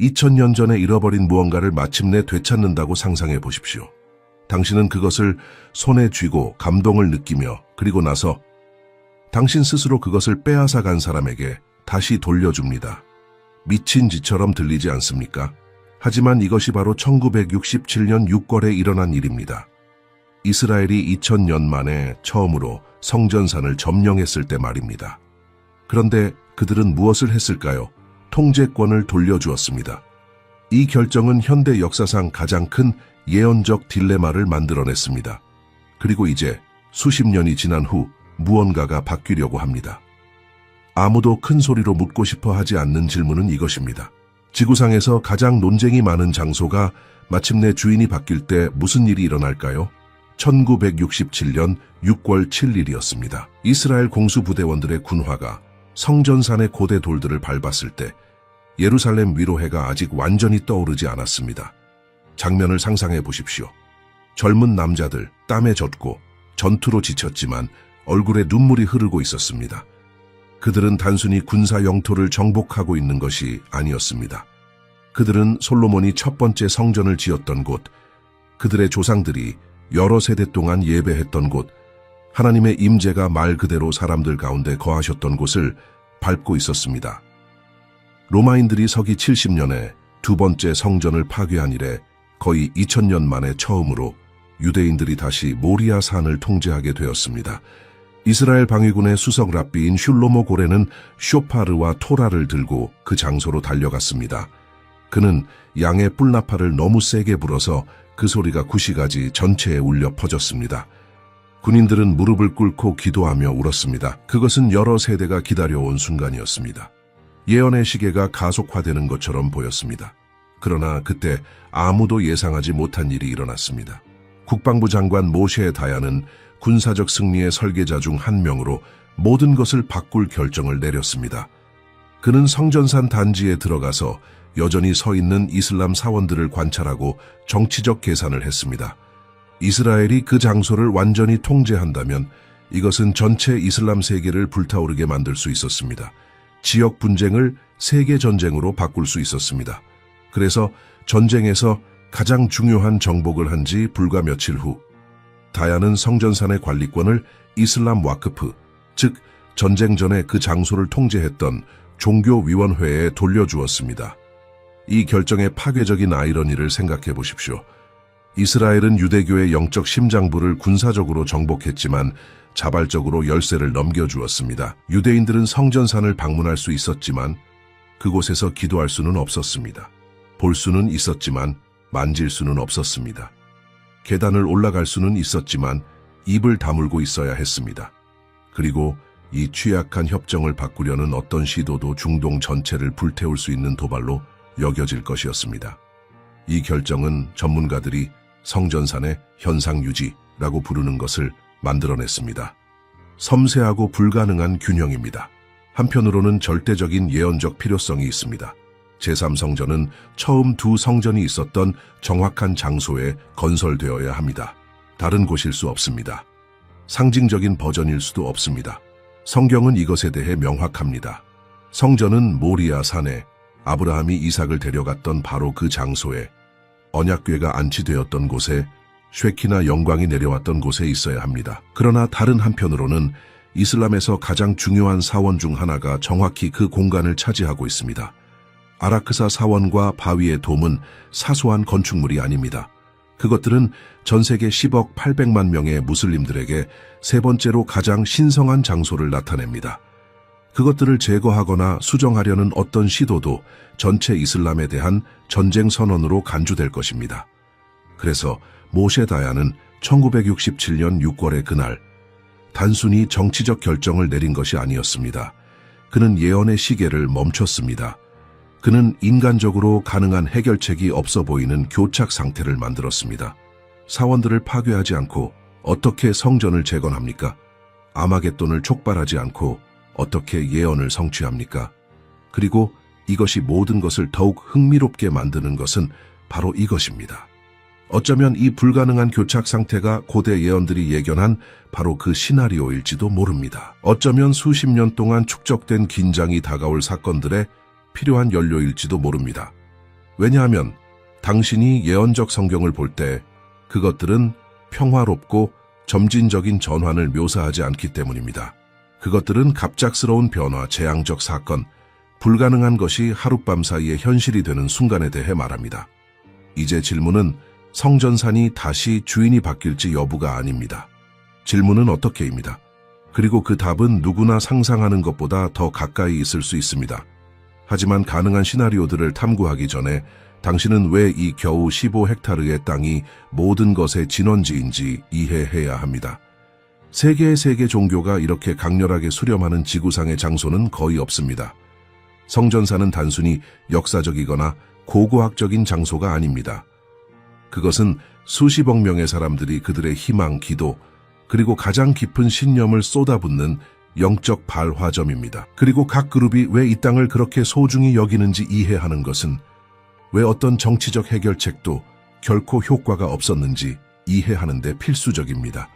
2000년 전에 잃어버린 무언가를 마침내 되찾는다고 상상해 보십시오. 당신은 그것을 손에 쥐고 감동을 느끼며 그리고 나서 당신 스스로 그것을 빼앗아 간 사람에게 다시 돌려줍니다. 미친 짓처럼 들리지 않습니까? 하지만 이것이 바로 1967년 6월에 일어난 일입니다. 이스라엘이 2000년 만에 처음으로 성전산을 점령했을 때 말입니다. 그런데 그들은 무엇을 했을까요? 통제권을 돌려주었습니다. 이 결정은 현대 역사상 가장 큰 예언적 딜레마를 만들어냈습니다. 그리고 이제 수십 년이 지난 후 무언가가 바뀌려고 합니다. 아무도 큰 소리로 묻고 싶어 하지 않는 질문은 이것입니다. 지구상에서 가장 논쟁이 많은 장소가 마침내 주인이 바뀔 때 무슨 일이 일어날까요? 1967년 6월 7일이었습니다. 이스라엘 공수부대원들의 군화가 성전산의 고대 돌들을 밟았을 때 예루살렘 위로 해가 아직 완전히 떠오르지 않았습니다. 장면을 상상해 보십시오. 젊은 남자들 땀에 젖고 전투로 지쳤지만 얼굴에 눈물이 흐르고 있었습니다. 그들은 단순히 군사 영토를 정복하고 있는 것이 아니었습니다. 그들은 솔로몬이 첫 번째 성전을 지었던 곳, 그들의 조상들이 여러 세대 동안 예배했던 곳, 하나님의 임재가 말 그대로 사람들 가운데 거하셨던 곳을 밟고 있었습니다. 로마인들이 서기 70년에 두 번째 성전을 파괴한 이래 거의 2000년 만에 처음으로 유대인들이 다시 모리아 산을 통제하게 되었습니다. 이스라엘 방위군의 수석 랍비인 슐로모 고레는 쇼파르와 토라를 들고 그 장소로 달려갔습니다. 그는 양의 뿔나팔을 너무 세게 불어서 그 소리가 구시가지 전체에 울려 퍼졌습니다. 군인들은 무릎을 꿇고 기도하며 울었습니다. 그것은 여러 세대가 기다려온 순간이었습니다. 예언의 시계가 가속화되는 것처럼 보였습니다. 그러나 그때 아무도 예상하지 못한 일이 일어났습니다. 국방부 장관 모셰 다야는 군사적 승리의 설계자 중 한 명으로 모든 것을 바꿀 결정을 내렸습니다. 그는 성전산 단지에 들어가서 여전히 서 있는 이슬람 사원들을 관찰하고 정치적 계산을 했습니다. 이스라엘이 그 장소를 완전히 통제한다면 이것은 전체 이슬람 세계를 불타오르게 만들 수 있었습니다. 지역 분쟁을 세계 전쟁으로 바꿀 수 있었습니다. 그래서 전쟁에서 가장 중요한 정복을 한 지 불과 며칠 후 다야는 성전산의 관리권을 이슬람 와크프, 즉 전쟁 전에 그 장소를 통제했던 종교위원회에 돌려주었습니다. 이 결정의 파괴적인 아이러니를 생각해 보십시오. 이스라엘은 유대교의 영적 심장부를 군사적으로 정복했지만 자발적으로 열쇠를 넘겨주었습니다. 유대인들은 성전산을 방문할 수 있었지만 그곳에서 기도할 수는 없었습니다. 볼 수는 있었지만 만질 수는 없었습니다. 계단을 올라갈 수는 있었지만 입을 다물고 있어야 했습니다. 그리고 이 취약한 협정을 바꾸려는 어떤 시도도 중동 전체를 불태울 수 있는 도발로 여겨질 것이었습니다. 이 결정은 전문가들이 성전산의 현상 유지라고 부르는 것을 만들어냈습니다. 섬세하고 불가능한 균형입니다. 한편으로는 절대적인 예언적 필요성이 있습니다. 제3성전은 처음 두 성전이 있었던 정확한 장소에 건설되어야 합니다. 다른 곳일 수 없습니다. 상징적인 버전일 수도 없습니다. 성경은 이것에 대해 명확합니다. 성전은 모리아 산에 아브라함이 이삭을 데려갔던 바로 그 장소에, 언약궤가 안치되었던 곳에, 쉐키나 영광이 내려왔던 곳에 있어야 합니다. 그러나 다른 한편으로는 이슬람에서 가장 중요한 사원 중 하나가 정확히 그 공간을 차지하고 있습니다. 아라크사 사원과 바위의 돔은 사소한 건축물이 아닙니다. 그것들은 전 세계 10억 800만 명의 무슬림들에게 세 번째로 가장 신성한 장소를 나타냅니다. 그것들을 제거하거나 수정하려는 어떤 시도도 전체 이슬람에 대한 전쟁 선언으로 간주될 것입니다. 그래서 모셰 다야는 1967년 6월의 그날 단순히 정치적 결정을 내린 것이 아니었습니다. 그는 예언의 시계를 멈췄습니다. 그는 인간적으로 가능한 해결책이 없어 보이는 교착 상태를 만들었습니다. 사원들을 파괴하지 않고 어떻게 성전을 재건합니까? 아마겟돈을 촉발하지 않고 어떻게 예언을 성취합니까? 그리고 이것이 모든 것을 더욱 흥미롭게 만드는 것은 바로 이것입니다. 어쩌면 이 불가능한 교착 상태가 고대 예언들이 예견한 바로 그 시나리오일지도 모릅니다. 어쩌면 수십 년 동안 축적된 긴장이 다가올 사건들의 필요한 연료일지도 모릅니다. 왜냐하면 당신이 예언적 성경을 볼 때 그것들은 평화롭고 점진적인 전환을 묘사하지 않기 때문입니다. 그것들은 갑작스러운 변화, 재앙적 사건, 불가능한 것이 하룻밤 사이에 현실이 되는 순간에 대해 말합니다. 이제 질문은 성전산이 다시 주인이 바뀔지 여부가 아닙니다. 질문은 어떻게입니다. 그리고 그 답은 누구나 상상하는 것보다 더 가까이 있을 수 있습니다. 하지만 가능한 시나리오들을 탐구하기 전에 당신은 왜 이 겨우 15헥타르의 땅이 모든 것의 진원지인지 이해해야 합니다. 세계의 세계 종교가 이렇게 강렬하게 수렴하는 지구상의 장소는 거의 없습니다. 성전산은 단순히 역사적이거나 고고학적인 장소가 아닙니다. 그것은 수십억 명의 사람들이 그들의 희망, 기도, 그리고 가장 깊은 신념을 쏟아붓는 영적 발화점입니다. 그리고 각 그룹이 왜 이 땅을 그렇게 소중히 여기는지 이해하는 것은 왜 어떤 정치적 해결책도 결코 효과가 없었는지 이해하는 데 필수적입니다.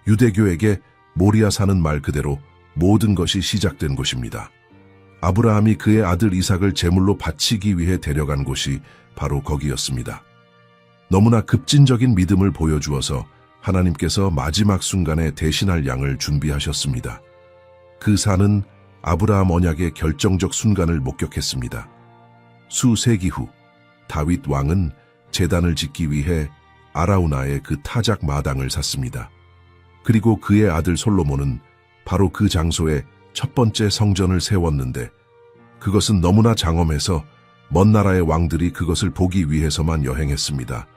유대교에게 모리아산은 말 그대로 모든 것이 시작된 곳입니다. 아브라함이 그의 아들 이삭을 제물로 바치기 위해 데려간 곳이 바로 거기였습니다. 너무나 급진적인 믿음을 보여주어서 하나님께서 마지막 순간에 대신할 양을 준비하셨습니다. 그 산은 아브라함 언약의 결정적 순간을 목격했습니다. 수세기 후 다윗 왕은 제단을 짓기 위해 아라우나의 그 타작 마당을 샀습니다. 그리고 그의 아들 솔로몬은 바로 그 장소에 첫 번째 성전을 세웠는데 그것은 너무나 장엄해서 먼 나라의 왕들이 그것을 보기 위해서만 여행했습니다.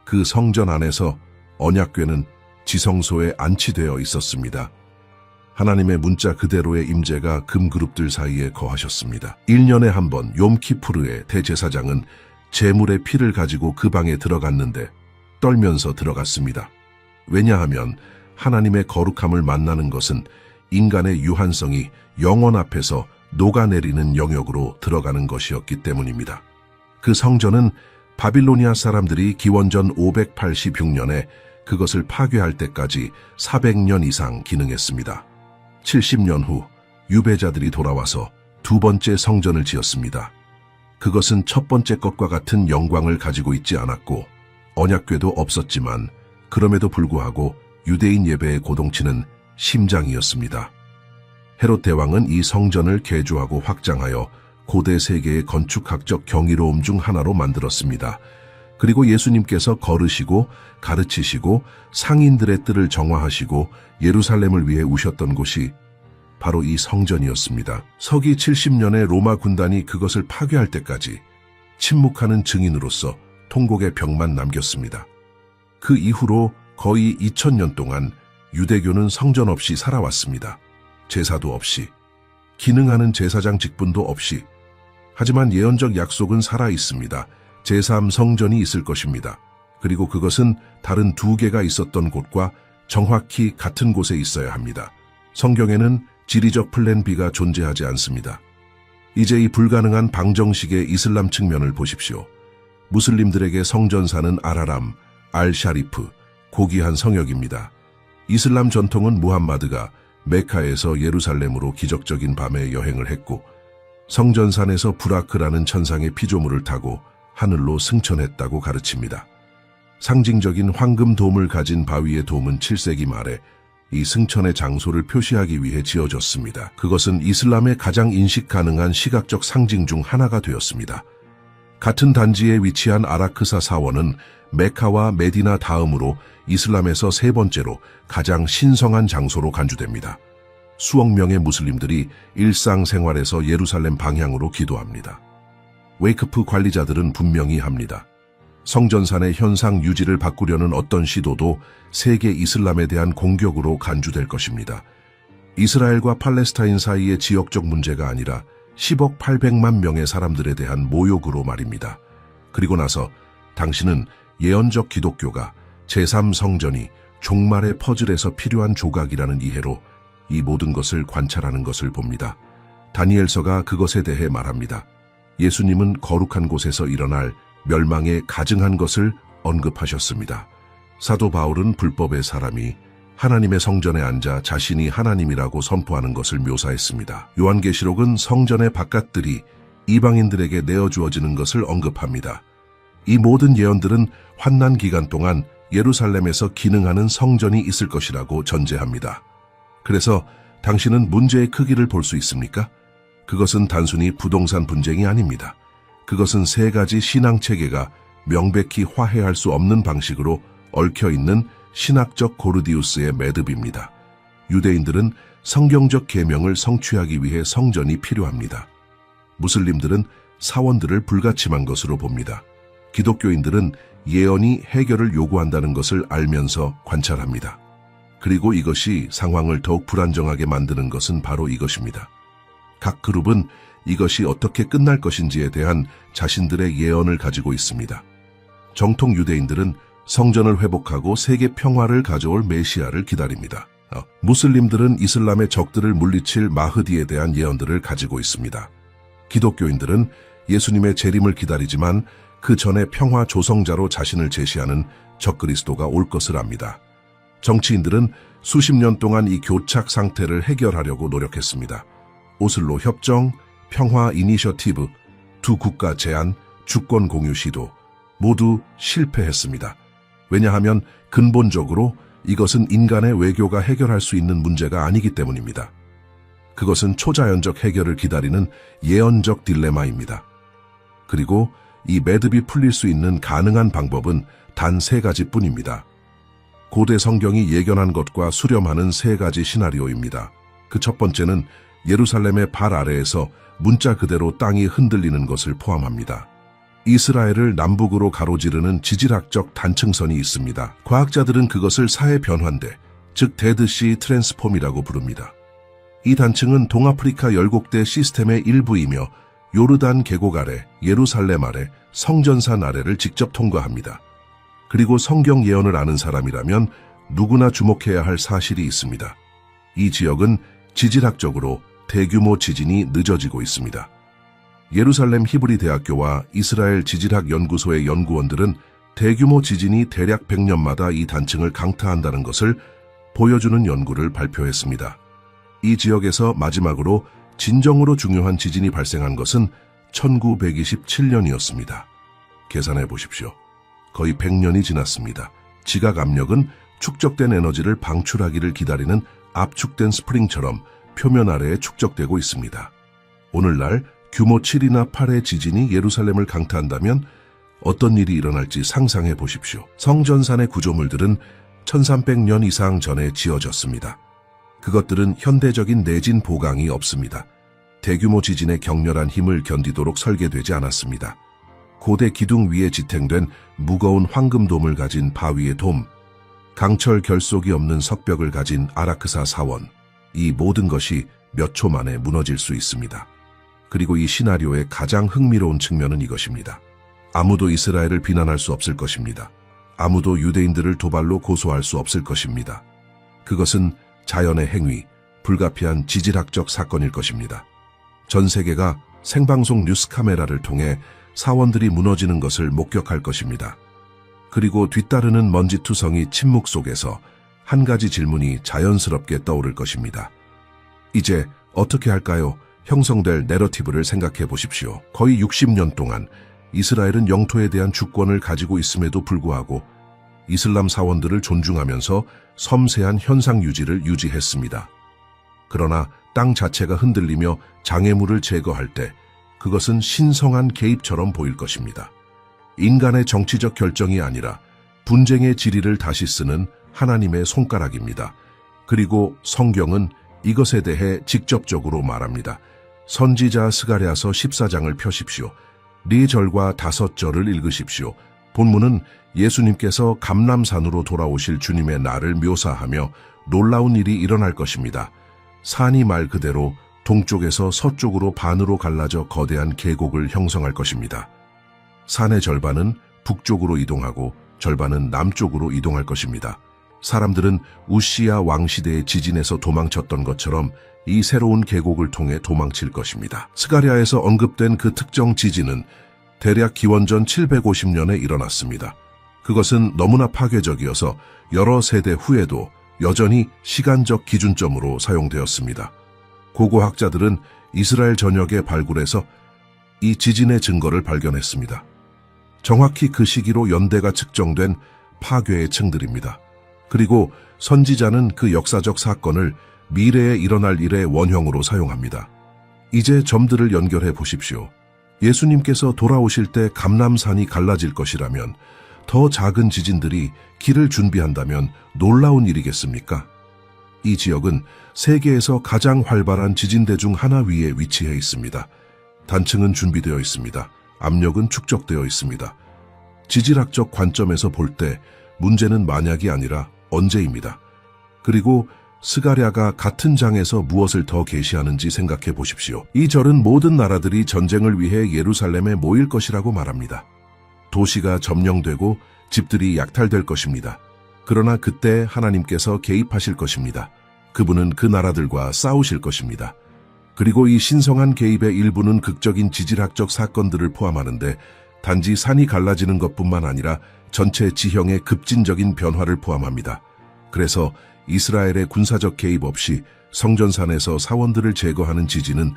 그 성전 안에서 언약궤는 지성소에 안치되어 있었습니다. 하나님의 문자 그대로의 임재가 금그룹들 사이에 거하셨습니다. 1년에 한 번 욤키푸르의 대제사장은 제물의 피를 가지고 그 방에 들어갔는데 떨면서 들어갔습니다. 왜냐하면 하나님의 거룩함을 만나는 것은 인간의 유한성이 영원 앞에서 녹아내리는 영역으로 들어가는 것이었기 때문입니다. 그 성전은 바빌로니아 사람들이 기원전 586년에 그것을 파괴할 때까지 400년 이상 기능했습니다. 70년 후 유배자들이 돌아와서 두 번째 성전을 지었습니다. 그것은 첫 번째 것과 같은 영광을 가지고 있지 않았고 언약궤도 없었지만 그럼에도 불구하고 유대인 예배의 고동치는 심장이었습니다. 헤롯 대왕은 이 성전을 개조하고 확장하여 고대 세계의 건축학적 경이로움 중 하나로 만들었습니다. 그리고 예수님께서 걸으시고 가르치시고 상인들의 뜰을 정화하시고 예루살렘을 위해 우셨던 곳이 바로 이 성전이었습니다. 서기 70년에 로마 군단이 그것을 파괴할 때까지 침묵하는 증인으로서 통곡의 벽만 남겼습니다. 그 이후로 거의 2000년 동안 유대교는 성전 없이 살아왔습니다. 제사도 없이, 기능하는 제사장 직분도 없이. 하지만 예언적 약속은 살아있습니다. 제3성전이 있을 것입니다. 그리고 그것은 다른 두 개가 있었던 곳과 정확히 같은 곳에 있어야 합니다. 성경에는 지리적 플랜 B가 존재하지 않습니다. 이제 이 불가능한 방정식의 이슬람 측면을 보십시오. 무슬림들에게 성전사는 아라람, 알-샤리프, 고귀한 성역입니다. 이슬람 전통은 무함마드가 메카에서 예루살렘으로 기적적인 밤에 여행을 했고 성전산에서 부라크라는 천상의 피조물을 타고 하늘로 승천했다고 가르칩니다. 상징적인 황금 돔을 가진 바위의 돔은 7세기 말에 이 승천의 장소를 표시하기 위해 지어졌습니다. 그것은 이슬람의 가장 인식 가능한 시각적 상징 중 하나가 되었습니다. 같은 단지에 위치한 아라크사 사원은 메카와 메디나 다음으로 이슬람에서 세 번째로 가장 신성한 장소로 간주됩니다. 수억 명의 무슬림들이 일상생활에서 예루살렘 방향으로 기도합니다. 웨이크프 관리자들은 분명히 합니다. 성전산의 현상 유지를 바꾸려는 어떤 시도도 세계 이슬람에 대한 공격으로 간주될 것입니다. 이스라엘과 팔레스타인 사이의 지역적 문제가 아니라 10억 800만 명의 사람들에 대한 모욕으로 말입니다. 그리고 나서 당신은 예언적 기독교가 제3성전이 종말의 퍼즐에서 필요한 조각이라는 이해로 이 모든 것을 관찰하는 것을 봅니다. 다니엘서가 그것에 대해 말합니다. 예수님은 거룩한 곳에서 일어날 멸망에 가증한 것을 언급하셨습니다. 사도 바울은 불법의 사람이 하나님의 성전에 앉아 자신이 하나님이라고 선포하는 것을 묘사했습니다. 요한계시록은 성전의 바깥들이 이방인들에게 내어주어지는 것을 언급합니다. 이 모든 예언들은 환난 기간 동안 예루살렘에서 기능하는 성전이 있을 것이라고 전제합니다. 그래서 당신은 문제의 크기를 볼 수 있습니까? 그것은 단순히 부동산 분쟁이 아닙니다. 그것은 세 가지 신앙 체계가 명백히 화해할 수 없는 방식으로 얽혀있는 신학적 고르디우스의 매듭입니다. 유대인들은 성경적 계명을 성취하기 위해 성전이 필요합니다. 무슬림들은 사원들을 불가침한 것으로 봅니다. 기독교인들은 예언이 해결을 요구한다는 것을 알면서 관찰합니다. 그리고 이것이 상황을 더욱 불안정하게 만드는 것은 바로 이것입니다. 각 그룹은 이것이 어떻게 끝날 것인지에 대한 자신들의 예언을 가지고 있습니다. 정통 유대인들은 성전을 회복하고 세계 평화를 가져올 메시아를 기다립니다. 무슬림들은 이슬람의 적들을 물리칠 마흐디에 대한 예언들을 가지고 있습니다. 기독교인들은 예수님의 재림을 기다리지만 그 전에 평화 조성자로 자신을 제시하는 적그리스도가 올 것을 압니다. 정치인들은 수십 년 동안 이 교착 상태를 해결하려고 노력했습니다. 오슬로 협정, 평화 이니셔티브, 두 국가 제안, 주권 공유 시도 모두 실패했습니다. 왜냐하면 근본적으로 이것은 인간의 외교가 해결할 수 있는 문제가 아니기 때문입니다. 그것은 초자연적 해결을 기다리는 예언적 딜레마입니다. 그리고 이 매듭이 풀릴 수 있는 가능한 방법은 단 세 가지뿐입니다. 고대 성경이 예견한 것과 수렴하는 세 가지 시나리오입니다. 그 첫 번째는 예루살렘의 발 아래에서 문자 그대로 땅이 흔들리는 것을 포함합니다. 이스라엘을 남북으로 가로지르는 지질학적 단층선이 있습니다. 과학자들은 그것을 사해 변환대, 즉 데드시 트랜스폼이라고 부릅니다. 이 단층은 동아프리카 열곡대 시스템의 일부이며 요르단 계곡 아래, 예루살렘 아래, 성전산 아래를 직접 통과합니다. 그리고 성경 예언을 아는 사람이라면 누구나 주목해야 할 사실이 있습니다. 이 지역은 지질학적으로 대규모 지진이 늦어지고 있습니다. 예루살렘 히브리 대학교와 이스라엘 지질학 연구소의 연구원들은 대규모 지진이 대략 100년마다 이 단층을 강타한다는 것을 보여주는 연구를 발표했습니다. 이 지역에서 마지막으로 진정으로 중요한 지진이 발생한 것은 1927년이었습니다. 계산해 보십시오. 거의 100년이 지났습니다. 지각 압력은 축적된 에너지를 방출하기를 기다리는 압축된 스프링처럼 표면 아래에 축적되고 있습니다. 오늘날 규모 7이나 8의 지진이 예루살렘을 강타한다면 어떤 일이 일어날지 상상해 보십시오. 성전산의 구조물들은 1300년 이상 전에 지어졌습니다. 그것들은 현대적인 내진 보강이 없습니다. 대규모 지진의 격렬한 힘을 견디도록 설계되지 않았습니다. 고대 기둥 위에 지탱된 무거운 황금돔을 가진 바위의 돔, 강철 결속이 없는 석벽을 가진 아라크사 사원, 이 모든 것이 몇 초 만에 무너질 수 있습니다. 그리고 이 시나리오의 가장 흥미로운 측면은 이것입니다. 아무도 이스라엘을 비난할 수 없을 것입니다. 아무도 유대인들을 도발로 고소할 수 없을 것입니다. 그것은 자연의 행위, 불가피한 지질학적 사건일 것입니다. 전 세계가 생방송 뉴스 카메라를 통해 사원들이 무너지는 것을 목격할 것입니다. 그리고 뒤따르는 먼지투성이 침묵 속에서 한 가지 질문이 자연스럽게 떠오를 것입니다. 이제 어떻게 할까요? 형성될 내러티브를 생각해 보십시오. 거의 60년 동안 이스라엘은 영토에 대한 주권을 가지고 있음에도 불구하고 이슬람 사원들을 존중하면서 섬세한 현상 유지를 유지했습니다. 그러나 땅 자체가 흔들리며 장애물을 제거할 때 그것은 신성한 개입처럼 보일 것입니다. 인간의 정치적 결정이 아니라 분쟁의 지리를 다시 쓰는 하나님의 손가락입니다. 그리고 성경은 이것에 대해 직접적으로 말합니다. 선지자 스가랴서 14장을 펴십시오. 네 절과 5절을 읽으십시오. 본문은 예수님께서 감람산으로 돌아오실 주님의 날을 묘사하며 놀라운 일이 일어날 것입니다. 산이 말 그대로 동쪽에서 서쪽으로 반으로 갈라져 거대한 계곡을 형성할 것입니다. 산의 절반은 북쪽으로 이동하고 절반은 남쪽으로 이동할 것입니다. 사람들은 우시야 왕시대의 지진에서 도망쳤던 것처럼 이 새로운 계곡을 통해 도망칠 것입니다. 스가랴에서 언급된 그 특정 지진은 대략 기원전 750년에 일어났습니다. 그것은 너무나 파괴적이어서 여러 세대 후에도 여전히 시간적 기준점으로 사용되었습니다. 고고학자들은 이스라엘 전역의 발굴에서 이 지진의 증거를 발견했습니다. 정확히 그 시기로 연대가 측정된 파괴의 층들입니다. 그리고 선지자는 그 역사적 사건을 미래에 일어날 일의 원형으로 사용합니다. 이제 점들을 연결해 보십시오. 예수님께서 돌아오실 때 감람산이 갈라질 것이라면, 더 작은 지진들이 길을 준비한다면 놀라운 일이겠습니까? 이 지역은 세계에서 가장 활발한 지진대 중 하나 위에 위치해 있습니다. 단층은 준비되어 있습니다. 압력은 축적되어 있습니다. 지질학적 관점에서 볼 때 문제는 만약이 아니라 언제입니다. 그리고 스가랴가 같은 장에서 무엇을 더 계시하는지 생각해 보십시오. 이 절은 모든 나라들이 전쟁을 위해 예루살렘에 모일 것이라고 말합니다. 도시가 점령되고 집들이 약탈될 것입니다. 그러나 그때 하나님께서 개입하실 것입니다. 그분은 그 나라들과 싸우실 것입니다. 그리고 이 신성한 개입의 일부는 극적인 지질학적 사건들을 포함하는데, 단지 산이 갈라지는 것뿐만 아니라 전체 지형의 급진적인 변화를 포함합니다. 그래서 이스라엘의 군사적 개입 없이 성전산에서 사원들을 제거하는 지진은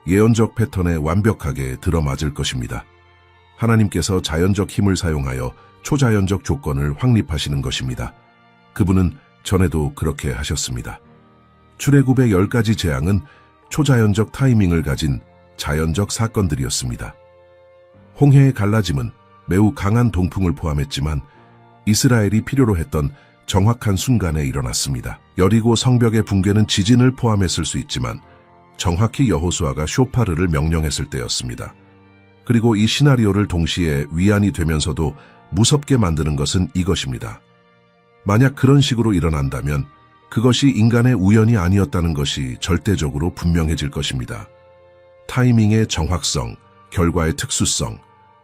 예언적 패턴에 완벽하게 들어맞을 것입니다. 하나님께서 자연적 힘을 사용하여 초자연적 조건을 확립하시는 것입니다. 그분은 전에도 그렇게 하셨습니다. 출애굽의 10가지 재앙은 초자연적 타이밍을 가진 자연적 사건들이었습니다. 홍해의 갈라짐은 매우 강한 동풍을 포함했지만 이스라엘이 필요로 했던 정확한 순간에 일어났습니다. 여리고 성벽의 붕괴는 지진을 포함했을 수 있지만 정확히 여호수아가 쇼파르를 명령했을 때였습니다. 그리고 이 시나리오를 동시에 위안이 되면서도 무섭게 만드는 것은 이것입니다. 만약 그런 식으로 일어난다면 그것이 인간의 우연이 아니었다는 것이 절대적으로 분명해질 것입니다. 타이밍의 정확성, 결과의 특수성,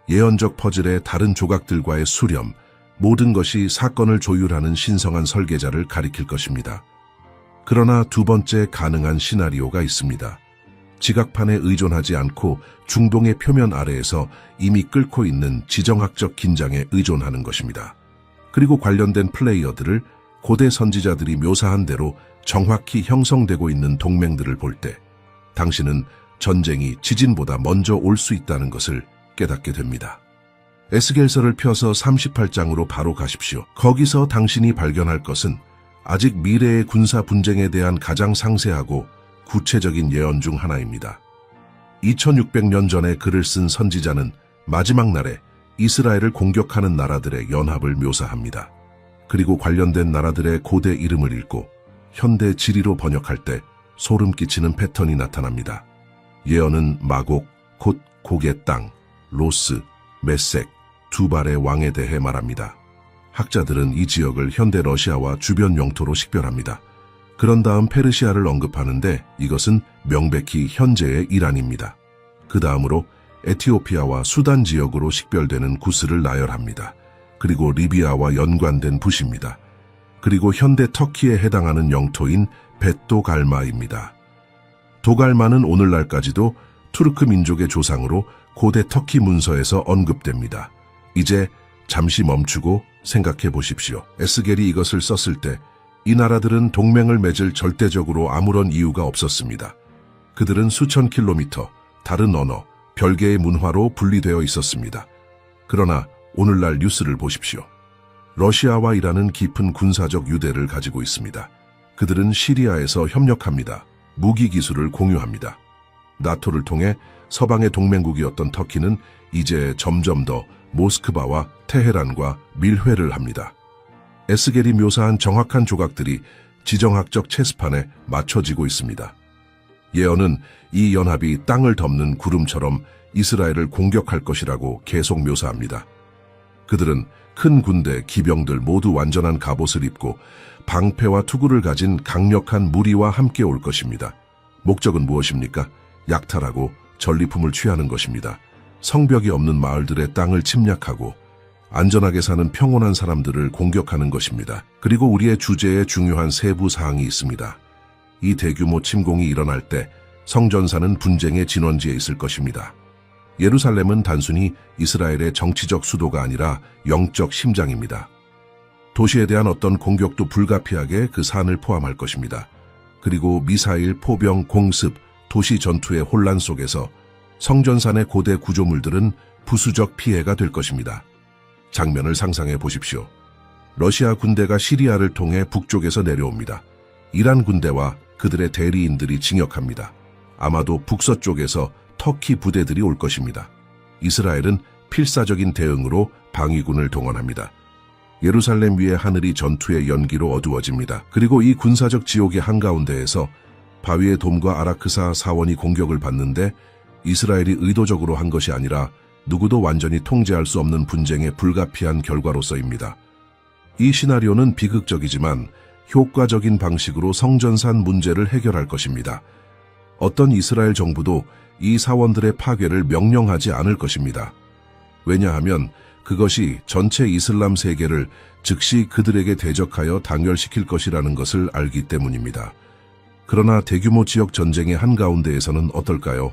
예언적 퍼즐의 다른 조각들과의 수렴, 모든 것이 사건을 조율하는 신성한 설계자를 가리킬 것입니다. 그러나 두 번째 가능한 시나리오가 있습니다. 지각판에 의존하지 않고 중동의 표면 아래에서 이미 끓고 있는 지정학적 긴장에 의존하는 것입니다. 그리고 관련된 플레이어들을 고대 선지자들이 묘사한 대로 정확히 형성되고 있는 동맹들을 볼 때 당신은 전쟁이 지진보다 먼저 올 수 있다는 것을 깨닫게 됩니다. 에스겔서를 펴서 38장으로 바로 가십시오. 거기서 당신이 발견할 것은 아직 미래의 군사 분쟁에 대한 가장 상세하고 구체적인 예언 중 하나입니다. 2600년 전에 글을 쓴 선지자는 마지막 날에 이스라엘을 공격하는 나라들의 연합을 묘사합니다. 그리고 관련된 나라들의 고대 이름을 읽고 현대 지리로 번역할 때 소름 끼치는 패턴이 나타납니다. 예언은 마곡, 곧 곡의 땅, 로스, 메색, 두 발의 왕에 대해 말합니다. 학자들은 이 지역을 현대 러시아와 주변 영토로 식별합니다. 그런 다음 페르시아를 언급하는데 이것은 명백히 현재의 이란입니다. 그 다음으로 에티오피아와 수단 지역으로 식별되는 구스를 나열합니다. 그리고 리비아와 연관된 붓입니다. 그리고 현대 터키에 해당하는 영토인 벳도갈마입니다. 도갈마는 오늘날까지도 투르크 민족의 조상으로 고대 터키 문서에서 언급됩니다. 이제 잠시 멈추고 생각해 보십시오. 에스겔이 이것을 썼을 때 이 나라들은 동맹을 맺을 절대적으로 아무런 이유가 없었습니다. 그들은 수천 킬로미터, 다른 언어, 별개의 문화로 분리되어 있었습니다. 그러나 오늘날 뉴스를 보십시오. 러시아와 이란은 깊은 군사적 유대를 가지고 있습니다. 그들은 시리아에서 협력합니다. 무기 기술을 공유합니다. 나토를 통해 서방의 동맹국이었던 터키는 이제 점점 더 모스크바와 테헤란과 밀회를 합니다. 에스겔이 묘사한 정확한 조각들이 지정학적 체스판에 맞춰지고 있습니다. 예언은 이 연합이 땅을 덮는 구름처럼 이스라엘을 공격할 것이라고 계속 묘사합니다. 그들은 큰 군대, 기병들 모두 완전한 갑옷을 입고 방패와 투구를 가진 강력한 무리와 함께 올 것입니다. 목적은 무엇입니까? 약탈하고 전리품을 취하는 것입니다. 성벽이 없는 마을들의 땅을 침략하고 안전하게 사는 평온한 사람들을 공격하는 것입니다. 그리고 우리의 주제에 중요한 세부 사항이 있습니다. 이 대규모 침공이 일어날 때 성전사는 분쟁의 진원지에 있을 것입니다. 예루살렘은 단순히 이스라엘의 정치적 수도가 아니라 영적 심장입니다. 도시에 대한 어떤 공격도 불가피하게 그 산을 포함할 것입니다. 그리고 미사일, 포병, 공습, 도시 전투의 혼란 속에서 성전산의 고대 구조물들은 부수적 피해가 될 것입니다. 장면을 상상해 보십시오. 러시아 군대가 시리아를 통해 북쪽에서 내려옵니다. 이란 군대와 그들의 대리인들이 진격합니다. 아마도 북서쪽에서 터키 부대들이 올 것입니다. 이스라엘은 필사적인 대응으로 방위군을 동원합니다. 예루살렘 위의 하늘이 전투의 연기로 어두워집니다. 그리고 이 군사적 지옥의 한가운데에서 바위의 돔과 아라크사 사원이 공격을 받는데 이스라엘이 의도적으로 한 것이 아니라 누구도 완전히 통제할 수 없는 분쟁의 불가피한 결과로서입니다. 이 시나리오는 비극적이지만 효과적인 방식으로 성전산 문제를 해결할 것입니다. 어떤 이스라엘 정부도 이 사원들의 파괴를 명령하지 않을 것입니다. 왜냐하면 그것이 전체 이슬람 세계를 즉시 그들에게 대적하여 단결시킬 것이라는 것을 알기 때문입니다. 그러나 대규모 지역 전쟁의 한가운데에서는 어떨까요?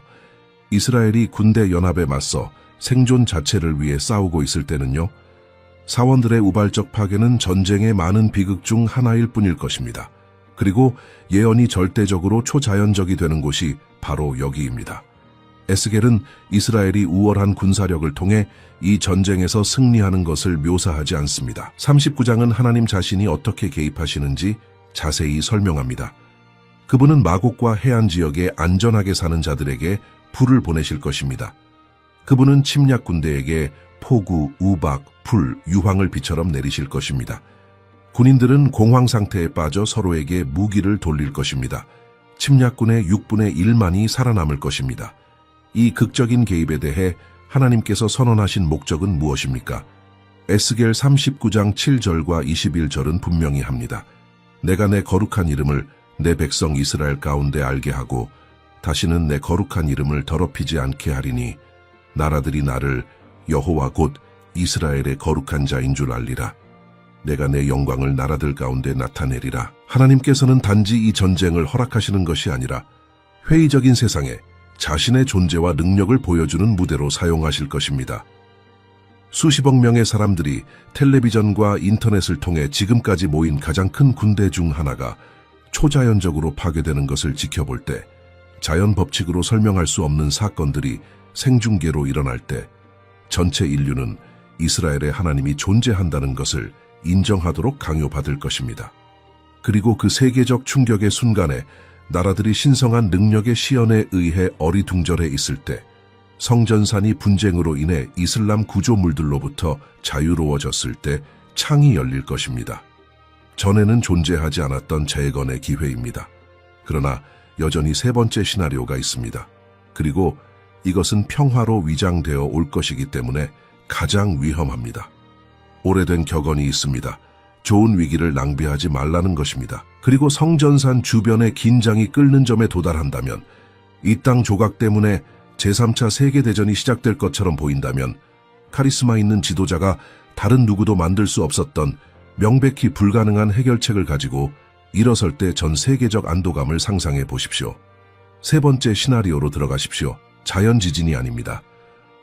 이스라엘이 군대 연합에 맞서 생존 자체를 위해 싸우고 있을 때는요, 사원들의 우발적 파괴는 전쟁의 많은 비극 중 하나일 뿐일 것입니다. 그리고 예언이 절대적으로 초자연적이 되는 곳이 바로 여기입니다. 에스겔은 이스라엘이 우월한 군사력을 통해 이 전쟁에서 승리하는 것을 묘사하지 않습니다. 39장은 하나님 자신이 어떻게 개입하시는지 자세히 설명합니다. 그분은 마곡과 해안 지역에 안전하게 사는 자들에게 불을 보내실 것입니다. 그분은 침략 군대에게 폭우, 우박, 불, 유황을 비처럼 내리실 것입니다. 군인들은 공황 상태에 빠져 서로에게 무기를 돌릴 것입니다. 침략군의 6분의 1만이 살아남을 것입니다. 이 극적인 개입에 대해 하나님께서 선언하신 목적은 무엇입니까? 에스겔 39장 7절과 21절은 분명히 합니다. 내가 내 거룩한 이름을 내 백성 이스라엘 가운데 알게 하고 다시는 내 거룩한 이름을 더럽히지 않게 하리니 나라들이 나를 여호와 곧 이스라엘의 거룩한 자인 줄 알리라. 내가 내 영광을 나라들 가운데 나타내리라. 하나님께서는 단지 이 전쟁을 허락하시는 것이 아니라 회의적인 세상에 자신의 존재와 능력을 보여주는 무대로 사용하실 것입니다. 수십억 명의 사람들이 텔레비전과 인터넷을 통해 지금까지 모인 가장 큰 군대 중 하나가 초자연적으로 파괴되는 것을 지켜볼 때, 자연 법칙으로 설명할 수 없는 사건들이 생중계로 일어날 때 전체 인류는 이스라엘의 하나님이 존재한다는 것을 인정하도록 강요받을 것입니다. 그리고 그 세계적 충격의 순간에 나라들이 신성한 능력의 시연에 의해 어리둥절해 있을 때 성전산이 분쟁으로 인해 이슬람 구조물들로부터 자유로워졌을 때 창이 열릴 것입니다. 전에는 존재하지 않았던 재건의 기회입니다. 그러나 여전히 세 번째 시나리오가 있습니다. 그리고 이것은 평화로 위장되어 올 것이기 때문에 가장 위험합니다. 오래된 격언이 있습니다. 좋은 위기를 낭비하지 말라는 것입니다. 그리고 성전산 주변의 긴장이 끓는 점에 도달한다면, 이 땅 조각 때문에 제3차 세계대전이 시작될 것처럼 보인다면, 카리스마 있는 지도자가 다른 누구도 만들 수 없었던 명백히 불가능한 해결책을 가지고 일어설 때 전 세계적 안도감을 상상해 보십시오. 세 번째 시나리오로 들어가십시오. 자연 지진이 아닙니다.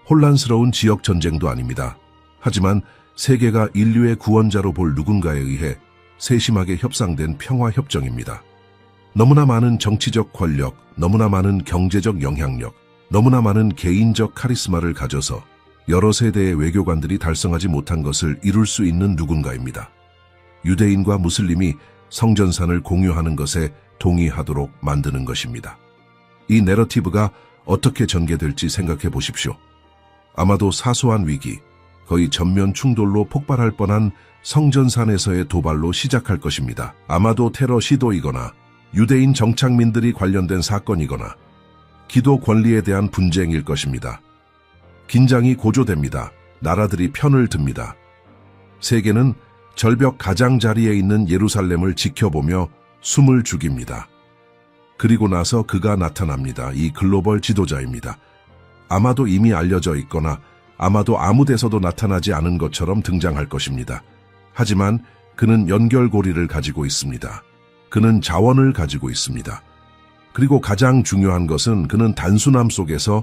혼란스러운 지역 전쟁도 아닙니다. 하지만 세계가 인류의 구원자로 볼 누군가에 의해 세심하게 협상된 평화협정입니다. 너무나 많은 정치적 권력, 너무나 많은 경제적 영향력, 너무나 많은 개인적 카리스마를 가져서 여러 세대의 외교관들이 달성하지 못한 것을 이룰 수 있는 누군가입니다. 유대인과 무슬림이 성전산을 공유하는 것에 동의하도록 만드는 것입니다. 이 내러티브가 어떻게 전개될지 생각해 보십시오. 아마도 사소한 위기, 거의 전면 충돌로 폭발할 뻔한 성전산에서의 도발로 시작할 것입니다. 아마도 테러 시도이거나 유대인 정착민들이 관련된 사건이거나 기도 권리에 대한 분쟁일 것입니다. 긴장이 고조됩니다. 나라들이 편을 듭니다. 세계는 절벽 가장자리에 있는 예루살렘을 지켜보며 숨을 죽입니다. 그리고 나서 그가 나타납니다. 이 글로벌 지도자입니다. 아마도 이미 알려져 있거나 아마도 아무 데서도 나타나지 않은 것처럼 등장할 것입니다. 하지만 그는 연결고리를 가지고 있습니다. 그는 자원을 가지고 있습니다. 그리고 가장 중요한 것은 그는 단순함 속에서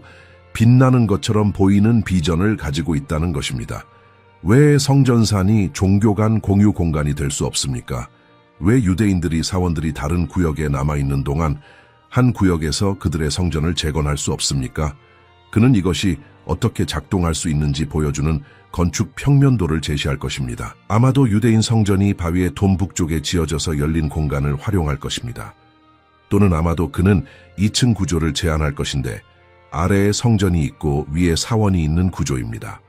빛나는 것처럼 보이는 비전을 가지고 있다는 것입니다. 왜 성전산이 종교 간 공유 공간이 될 수 없습니까? 왜 유대인들이 사원들이 다른 구역에 남아있는 동안 한 구역에서 그들의 성전을 재건할 수 없습니까? 그는 이것이 어떻게 작동할 수 있는지 보여주는 건축 평면도를 제시할 것입니다. 아마도 유대인 성전이 바위의 동북쪽에 지어져서 열린 공간을 활용할 것입니다. 또는 아마도 그는 2층 구조를 제안할 것인데 아래에 성전이 있고 위에 사원이 있는 구조입니다.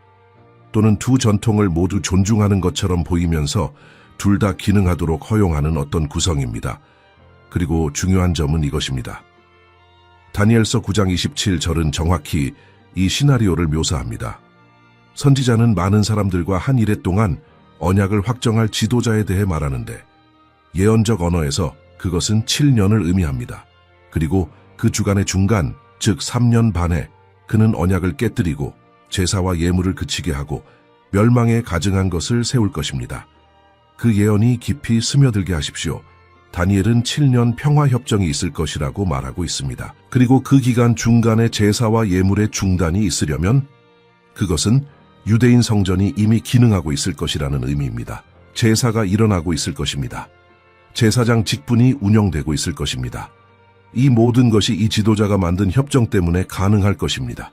또는 두 전통을 모두 존중하는 것처럼 보이면서 둘 다 기능하도록 허용하는 어떤 구성입니다. 그리고 중요한 점은 이것입니다. 다니엘서 9장 27절은 정확히 이 시나리오를 묘사합니다. 선지자는 많은 사람들과 한 일해 동안 언약을 확정할 지도자에 대해 말하는데 예언적 언어에서 그것은 7년을 의미합니다. 그리고 그 주간의 중간, 즉 3년 반에 그는 언약을 깨뜨리고 제사와 예물을 그치게 하고 멸망에 가증한 것을 세울 것입니다. 그 예언이 깊이 스며들게 하십시오. 다니엘은 7년 평화협정이 있을 것이라고 말하고 있습니다. 그리고 그 기간 중간에 제사와 예물의 중단이 있으려면 그것은 유대인 성전이 이미 기능하고 있을 것이라는 의미입니다. 제사가 일어나고 있을 것입니다. 제사장 직분이 운영되고 있을 것입니다. 이 모든 것이 이 지도자가 만든 협정 때문에 가능할 것입니다.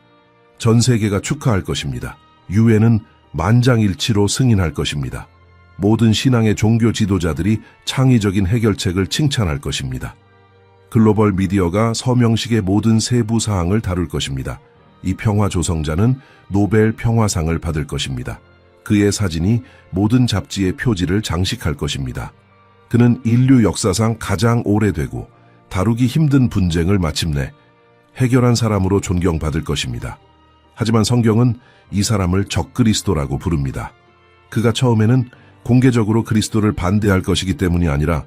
전 세계가 축하할 것입니다. 유엔은 만장일치로 승인할 것입니다. 모든 신앙의 종교 지도자들이 창의적인 해결책을 칭찬할 것입니다. 글로벌 미디어가 서명식의 모든 세부 사항을 다룰 것입니다. 이 평화 조성자는 노벨 평화상을 받을 것입니다. 그의 사진이 모든 잡지의 표지를 장식할 것입니다. 그는 인류 역사상 가장 오래되고 다루기 힘든 분쟁을 마침내 해결한 사람으로 존경받을 것입니다. 하지만 성경은 이 사람을 적그리스도라고 부릅니다. 그가 처음에는 공개적으로 그리스도를 반대할 것이기 때문이 아니라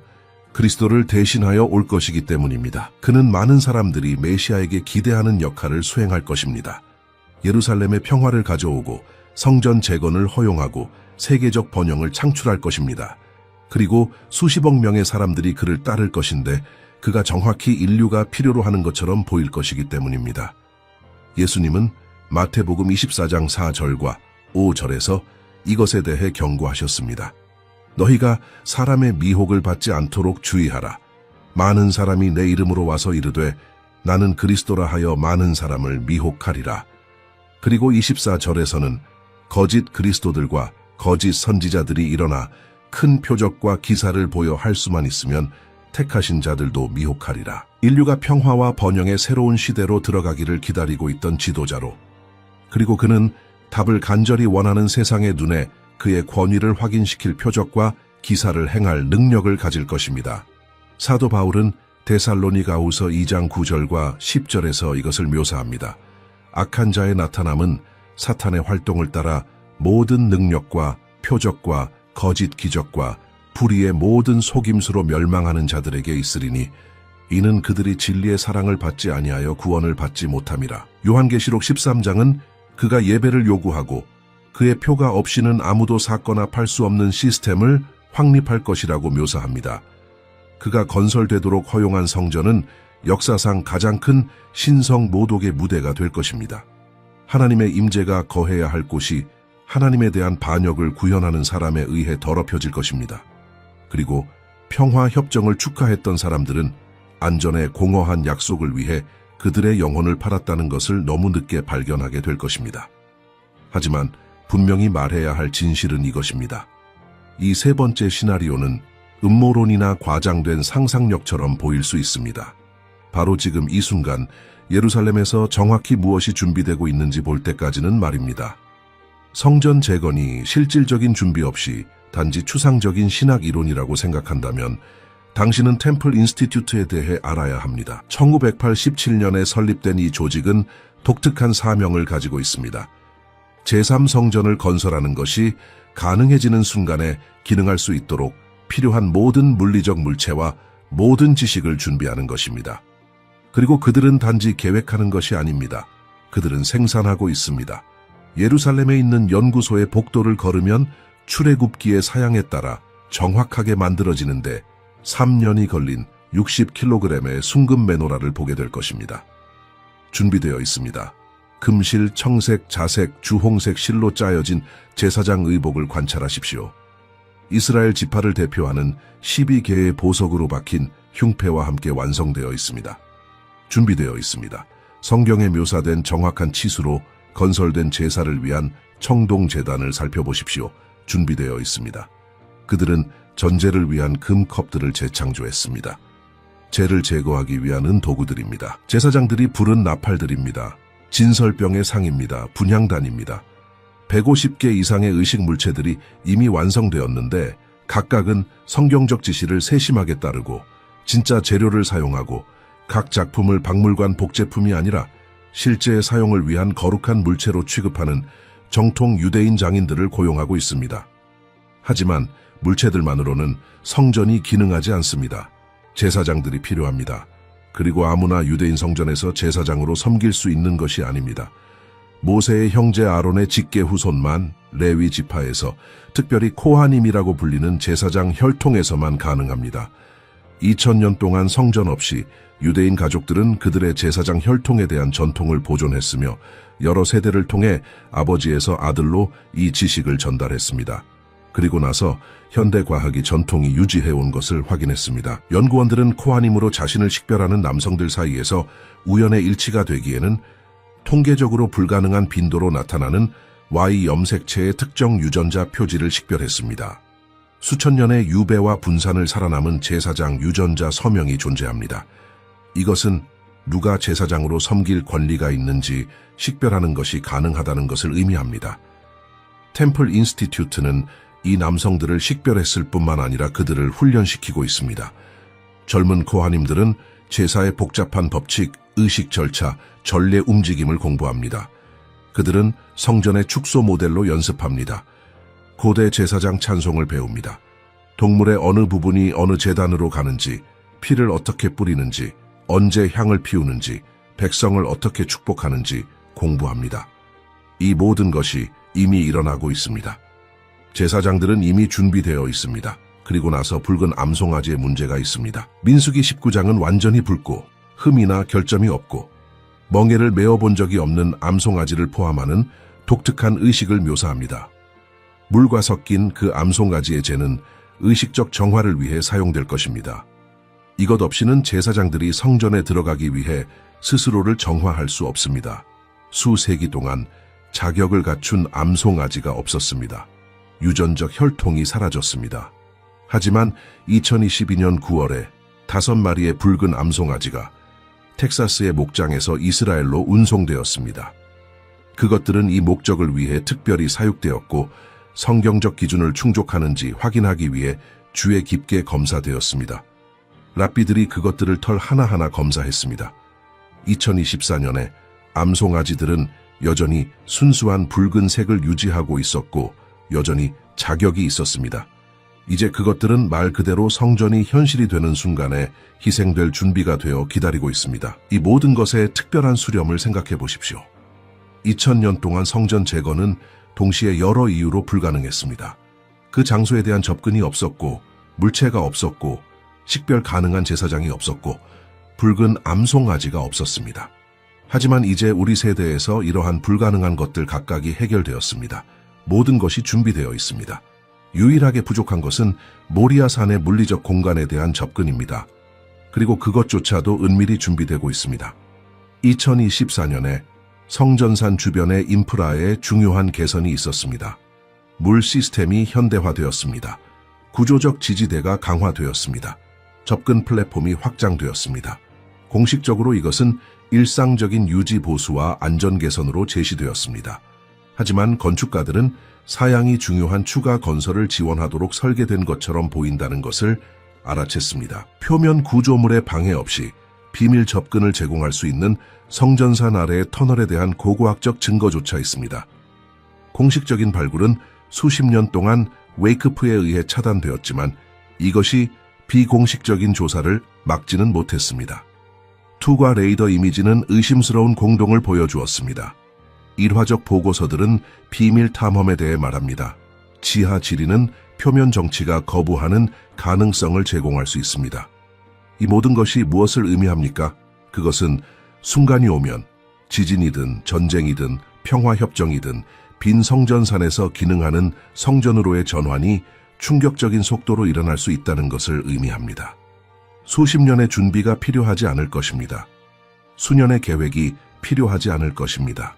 그리스도를 대신하여 올 것이기 때문입니다. 그는 많은 사람들이 메시아에게 기대하는 역할을 수행할 것입니다. 예루살렘의 평화를 가져오고 성전 재건을 허용하고 세계적 번영을 창출할 것입니다. 그리고 수십억 명의 사람들이 그를 따를 것인데 그가 정확히 인류가 필요로 하는 것처럼 보일 것이기 때문입니다. 예수님은 마태복음 24장 4절과 5절에서 이것에 대해 경고하셨습니다. 너희가 사람의 미혹을 받지 않도록 주의하라. 많은 사람이 내 이름으로 와서 이르되 나는 그리스도라 하여 많은 사람을 미혹하리라. 그리고 24절에서는 거짓 그리스도들과 거짓 선지자들이 일어나 큰 표적과 기사를 보여 할 수만 있으면 택하신 자들도 미혹하리라. 인류가 평화와 번영의 새로운 시대로 들어가기를 기다리고 있던 지도자로, 그리고 그는 답을 간절히 원하는 세상의 눈에 그의 권위를 확인시킬 표적과 기사를 행할 능력을 가질 것입니다. 사도 바울은 데살로니가후서 2장 9절과 10절에서 이것을 묘사합니다. 악한 자의 나타남은 사탄의 활동을 따라 모든 능력과 표적과 거짓 기적과 불의의 모든 속임수로 멸망하는 자들에게 있으리니 이는 그들이 진리의 사랑을 받지 아니하여 구원을 받지 못함이라. 요한계시록 13장은 그가 예배를 요구하고 그의 표가 없이는 아무도 사거나 팔 수 없는 시스템을 확립할 것이라고 묘사합니다. 그가 건설되도록 허용한 성전은 역사상 가장 큰 신성 모독의 무대가 될 것입니다. 하나님의 임재가 거해야 할 곳이 하나님에 대한 반역을 구현하는 사람에 의해 더럽혀질 것입니다. 그리고 평화 협정을 축하했던 사람들은 안전에 공허한 약속을 위해 그들의 영혼을 팔았다는 것을 너무 늦게 발견하게 될 것입니다. 하지만 분명히 말해야 할 진실은 이것입니다. 이 세 번째 시나리오는 음모론이나 과장된 상상력처럼 보일 수 있습니다. 바로 지금 이 순간 예루살렘에서 정확히 무엇이 준비되고 있는지 볼 때까지는 말입니다. 성전 재건이 실질적인 준비 없이 단지 추상적인 신학 이론이라고 생각한다면 당신은 템플 인스티튜트에 대해 알아야 합니다. 1987년에 설립된 이 조직은 독특한 사명을 가지고 있습니다. 제3성전을 건설하는 것이 가능해지는 순간에 기능할 수 있도록 필요한 모든 물리적 물체와 모든 지식을 준비하는 것입니다. 그리고 그들은 단지 계획하는 것이 아닙니다. 그들은 생산하고 있습니다. 예루살렘에 있는 연구소의 복도를 걸으면 출애굽기의 사양에 따라 정확하게 만들어지는데 3년이 걸린 60kg의 순금 메노라를 보게 될 것입니다. 준비되어 있습니다. 금실, 청색, 자색, 주홍색 실로 짜여진 제사장 의복을 관찰하십시오. 이스라엘 지파를 대표하는 12개의 보석으로 박힌 흉패와 함께 완성되어 있습니다. 준비되어 있습니다. 성경에 묘사된 정확한 치수로 건설된 제사를 위한 청동제단을 살펴보십시오. 준비되어 있습니다. 그들은 전제를 위한 금컵들을 재창조했습니다. 재를 제거하기 위한 은도구들입니다. 제사장들이 부른 나팔들입니다. 진설병의 상입니다. 분향단입니다. 150개 이상의 의식 물체들이 이미 완성되었는데 각각은 성경적 지시를 세심하게 따르고 진짜 재료를 사용하고 각 작품을 박물관 복제품이 아니라 실제 사용을 위한 거룩한 물체로 취급하는 정통 유대인 장인들을 고용하고 있습니다. 하지만 물체들만으로는 성전이 기능하지 않습니다. 제사장들이 필요합니다. 그리고 아무나 유대인 성전에서 제사장으로 섬길 수 있는 것이 아닙니다. 모세의 형제 아론의 직계 후손만 레위 지파에서 특별히 코하님이라고 불리는 제사장 혈통에서만 가능합니다. 2000년 동안 성전 없이 유대인 가족들은 그들의 제사장 혈통에 대한 전통을 보존했으며 여러 세대를 통해 아버지에서 아들로 이 지식을 전달했습니다. 그리고 나서 현대 과학이 전통이 유지해온 것을 확인했습니다. 연구원들은 코하님으로 자신을 식별하는 남성들 사이에서 우연의 일치가 되기에는 통계적으로 불가능한 빈도로 나타나는 Y 염색체의 특정 유전자 표지를 식별했습니다. 수천 년의 유배와 분산을 살아남은 제사장 유전자 서명이 존재합니다. 이것은 누가 제사장으로 섬길 권리가 있는지 식별하는 것이 가능하다는 것을 의미합니다. 템플 인스티튜트는 이 남성들을 식별했을 뿐만 아니라 그들을 훈련시키고 있습니다. 젊은 코하님들은 제사의 복잡한 법칙, 의식 절차, 전례 움직임을 공부합니다. 그들은 성전의 축소 모델로 연습합니다. 고대 제사장 찬송을 배웁니다. 동물의 어느 부분이 어느 제단으로 가는지, 피를 어떻게 뿌리는지, 언제 향을 피우는지, 백성을 어떻게 축복하는지 공부합니다. 이 모든 것이 이미 일어나고 있습니다. 제사장들은 이미 준비되어 있습니다. 그리고 나서 붉은 암송아지의 문제가 있습니다. 민수기 19장은 완전히 붉고 흠이나 결점이 없고 멍에를 메어본 적이 없는 암송아지를 포함하는 독특한 의식을 묘사합니다. 물과 섞인 그 암송아지의 재는 의식적 정화를 위해 사용될 것입니다. 이것 없이는 제사장들이 성전에 들어가기 위해 스스로를 정화할 수 없습니다. 수세기 동안 자격을 갖춘 암송아지가 없었습니다. 유전적 혈통이 사라졌습니다. 하지만 2022년 9월에 5마리의 붉은 암송아지가 텍사스의 목장에서 이스라엘로 운송되었습니다. 그것들은 이 목적을 위해 특별히 사육되었고 성경적 기준을 충족하는지 확인하기 위해 주에 깊게 검사되었습니다. 랍비들이 그것들을 털 하나하나 검사했습니다. 2024년에 암송아지들은 여전히 순수한 붉은색을 유지하고 있었고 여전히 자격이 있었습니다. 이제 그것들은 말 그대로 성전이 현실이 되는 순간에 희생될 준비가 되어 기다리고 있습니다. 이 모든 것의 특별한 수렴을 생각해 보십시오. 2000년 동안 성전 재건은 동시에 여러 이유로 불가능했습니다. 그 장소에 대한 접근이 없었고, 물체가 없었고, 식별 가능한 제사장이 없었고, 붉은 암송아지가 없었습니다. 하지만 이제 우리 세대에서 이러한 불가능한 것들 각각이 해결되었습니다. 모든 것이 준비되어 있습니다. 유일하게 부족한 것은 모리아산의 물리적 공간에 대한 접근입니다. 그리고 그것조차도 은밀히 준비되고 있습니다. 2024년에 성전산 주변의 인프라에 중요한 개선이 있었습니다. 물 시스템이 현대화되었습니다. 구조적 지지대가 강화되었습니다. 접근 플랫폼이 확장되었습니다. 공식적으로 이것은 일상적인 유지 보수와 안전 개선으로 제시되었습니다. 하지만 건축가들은 사양이 중요한 추가 건설을 지원하도록 설계된 것처럼 보인다는 것을 알아챘습니다. 표면 구조물의 방해 없이 비밀 접근을 제공할 수 있는 성전산 아래의 터널에 대한 고고학적 증거조차 있습니다. 공식적인 발굴은 수십 년 동안 웨이크프에 의해 차단되었지만 이것이 비공식적인 조사를 막지는 못했습니다. 투과 레이더 이미지는 의심스러운 공동을 보여주었습니다. 일화적 보고서들은 비밀 탐험에 대해 말합니다. 지하 지리는 표면 정치가 거부하는 가능성을 제공할 수 있습니다. 이 모든 것이 무엇을 의미합니까? 그것은 순간이 오면 지진이든 전쟁이든 평화협정이든 빈 성전산에서 기능하는 성전으로의 전환이 충격적인 속도로 일어날 수 있다는 것을 의미합니다. 수십 년의 준비가 필요하지 않을 것입니다. 수년의 계획이 필요하지 않을 것입니다.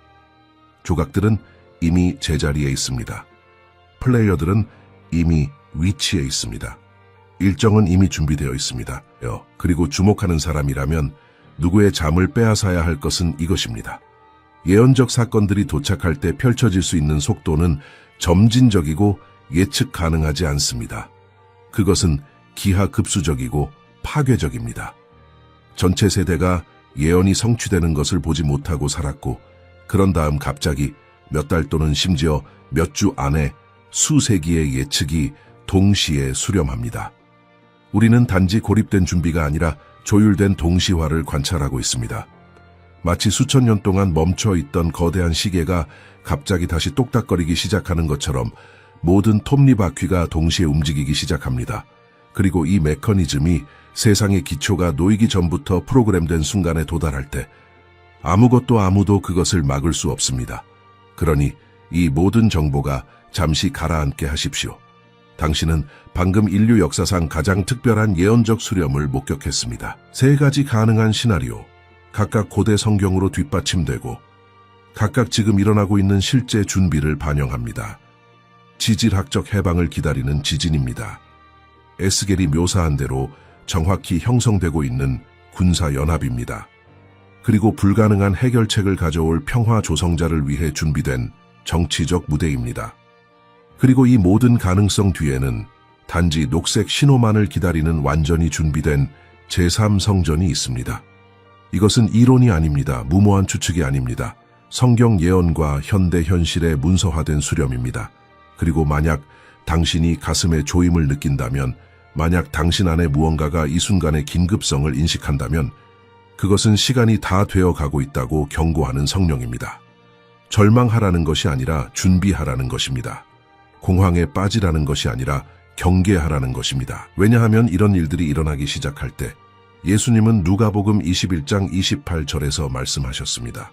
조각들은 이미 제자리에 있습니다. 플레이어들은 이미 위치에 있습니다. 일정은 이미 준비되어 있습니다. 그리고 주목하는 사람이라면 누구의 잠을 빼앗아야 할 것은 이것입니다. 예언적 사건들이 도착할 때 펼쳐질 수 있는 속도는 점진적이고 예측 가능하지 않습니다. 그것은 기하급수적이고 파괴적입니다. 전체 세대가 예언이 성취되는 것을 보지 못하고 살았고, 그런 다음 갑자기 몇 달 또는 심지어 몇 주 안에 수세기의 예측이 동시에 수렴합니다. 우리는 단지 고립된 준비가 아니라 조율된 동시화를 관찰하고 있습니다. 마치 수천 년 동안 멈춰 있던 거대한 시계가 갑자기 다시 똑딱거리기 시작하는 것처럼 모든 톱니바퀴가 동시에 움직이기 시작합니다. 그리고 이 메커니즘이 세상의 기초가 놓이기 전부터 프로그램된 순간에 도달할 때 아무도 그것을 막을 수 없습니다. 그러니 이 모든 정보가 잠시 가라앉게 하십시오. 당신은 방금 인류 역사상 가장 특별한 예언적 수렴을 목격했습니다. 세 가지 가능한 시나리오, 각각 고대 성경으로 뒷받침되고 각각 지금 일어나고 있는 실제 준비를 반영합니다. 지질학적 해방을 기다리는 지진입니다. 에스겔이 묘사한 대로 정확히 형성되고 있는 군사연합입니다. 그리고 불가능한 해결책을 가져올 평화 조성자를 위해 준비된 정치적 무대입니다. 그리고 이 모든 가능성 뒤에는 단지 녹색 신호만을 기다리는 완전히 준비된 제3성전이 있습니다. 이것은 이론이 아닙니다. 무모한 추측이 아닙니다. 성경 예언과 현대 현실의 문서화된 수렴입니다. 그리고 만약 당신이 가슴에 조임을 느낀다면, 만약 당신 안에 무언가가 이 순간의 긴급성을 인식한다면 그것은 시간이 다 되어 가고 있다고 경고하는 성령입니다. 절망하라는 것이 아니라 준비하라는 것입니다. 공황에 빠지라는 것이 아니라 경계하라는 것입니다. 왜냐하면 이런 일들이 일어나기 시작할 때 예수님은 누가복음 21장 28절에서 말씀하셨습니다.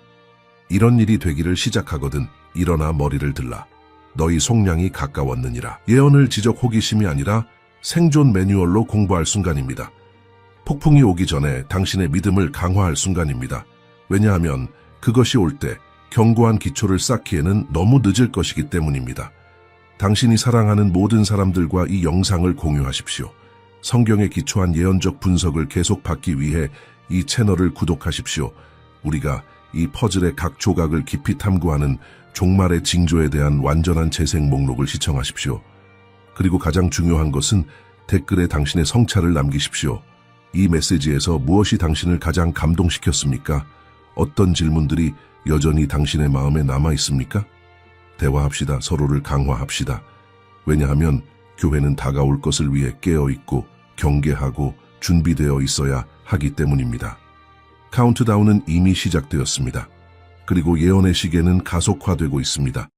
이런 일이 되기를 시작하거든 일어나 머리를 들라. 너희 속량이 가까웠느니라. 예언을 지적 호기심이 아니라 생존 매뉴얼로 공부할 순간입니다. 폭풍이 오기 전에 당신의 믿음을 강화할 순간입니다. 왜냐하면 그것이 올 때 견고한 기초를 쌓기에는 너무 늦을 것이기 때문입니다. 당신이 사랑하는 모든 사람들과 이 영상을 공유하십시오. 성경에 기초한 예언적 분석을 계속 받기 위해 이 채널을 구독하십시오. 우리가 이 퍼즐의 각 조각을 깊이 탐구하는 종말의 징조에 대한 완전한 재생 목록을 시청하십시오. 그리고 가장 중요한 것은 댓글에 당신의 성찰을 남기십시오. 이 메시지에서 무엇이 당신을 가장 감동시켰습니까? 어떤 질문들이 여전히 당신의 마음에 남아 있습니까? 대화합시다. 서로를 강화합시다. 왜냐하면 교회는 다가올 것을 위해 깨어있고 경계하고 준비되어 있어야 하기 때문입니다. 카운트다운은 이미 시작되었습니다. 그리고 예언의 시계는 가속화되고 있습니다.